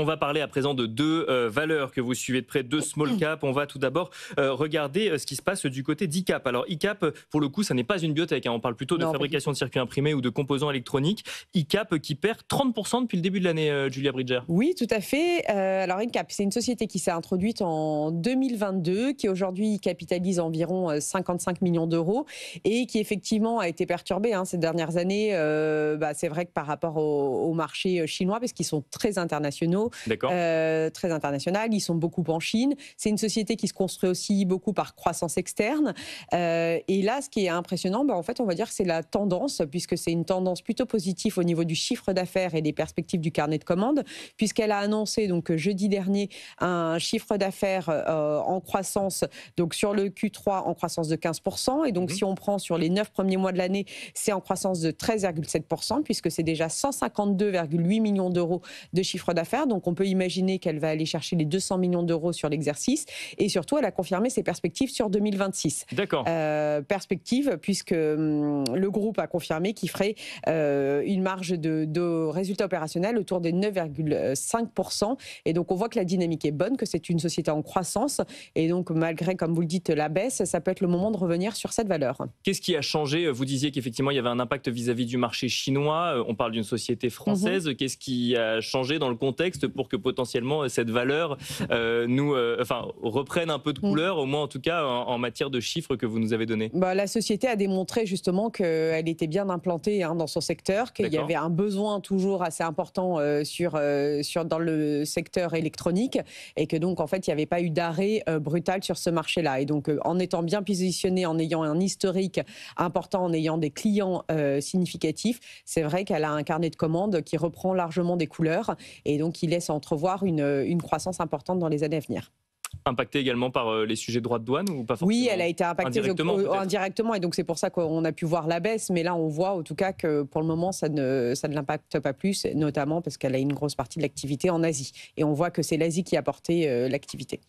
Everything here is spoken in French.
On va parler à présent de deux valeurs que vous suivez de près, deux small cap. On va tout d'abord regarder ce qui se passe du côté d'ICAP. Alors ICAP, pour le coup, ça n'est pas une biotech, hein. On parle plutôt de Non, pas du fabrication tout. de circuits imprimés ou de composants électroniques. ICAP qui perd 30% depuis le début de l'année, Julia Bridger. Oui, tout à fait. Alors Incap, c'est une société qui s'est introduite en 2022, qui aujourd'hui capitalise environ 55 millions d'euros et qui effectivement a été perturbée ces dernières années. C'est vrai que par rapport au marché chinois, parce qu'ils sont très internationaux, D'accord. très international, ils sont beaucoup en Chine. C'est une société qui se construit aussi beaucoup par croissance externe. Et là, ce qui est impressionnant, en fait, on va dire que c'est la tendance, puisque c'est une tendance plutôt positive au niveau du chiffre d'affaires et des perspectives du carnet de commandes, puisqu'elle a annoncé donc jeudi dernier un chiffre d'affaires en croissance, donc sur le Q3 en croissance de 15%. Et donc, Mhm. si on prend sur les 9 premiers mois de l'année, c'est en croissance de 13,7%, puisque c'est déjà 152,8 millions d'euros de chiffre d'affaires. Donc, on peut imaginer qu'elle va aller chercher les 200 millions d'euros sur l'exercice. Et surtout, elle a confirmé ses perspectives sur 2026. D'accord. Perspective, puisque le groupe a confirmé qu'il ferait une marge de résultat opérationnel autour des 9,5%. Et donc, on voit que la dynamique est bonne, que c'est une société en croissance. Et donc, malgré, comme vous le dites, la baisse, ça peut être le moment de revenir sur cette valeur. Qu'est-ce qui a changé? Vous disiez qu'effectivement, il y avait un impact vis-à-vis du marché chinois. On parle d'une société française. Qu'est-ce qui a changé dans le contexte pour que potentiellement cette valeur reprenne un peu de couleur, au moins en tout cas en matière de chiffres que vous nous avez donnés? La société a démontré justement qu'elle était bien implantée dans son secteur, qu'il y D'accord. avait un besoin toujours assez important dans le secteur électronique et que donc en fait il n'y avait pas eu d'arrêt brutal sur ce marché-là. Et donc en étant bien positionné, en ayant un historique important, en ayant des clients significatifs, c'est vrai qu'elle a un carnet de commandes qui reprend largement des couleurs et donc qui laisse entrevoir une croissance importante dans les années à venir. Impacté également par les sujets de droits de douane ou pas Oui, forcément? elle a été impactée Indirectement, peut-être. indirectement et donc c'est pour ça qu'on a pu voir la baisse. Mais là, on voit en tout cas que pour le moment, ça ne l'impacte pas plus, notamment parce qu'elle a une grosse partie de l'activité en Asie. Et on voit que c'est l'Asie qui a porté l'activité.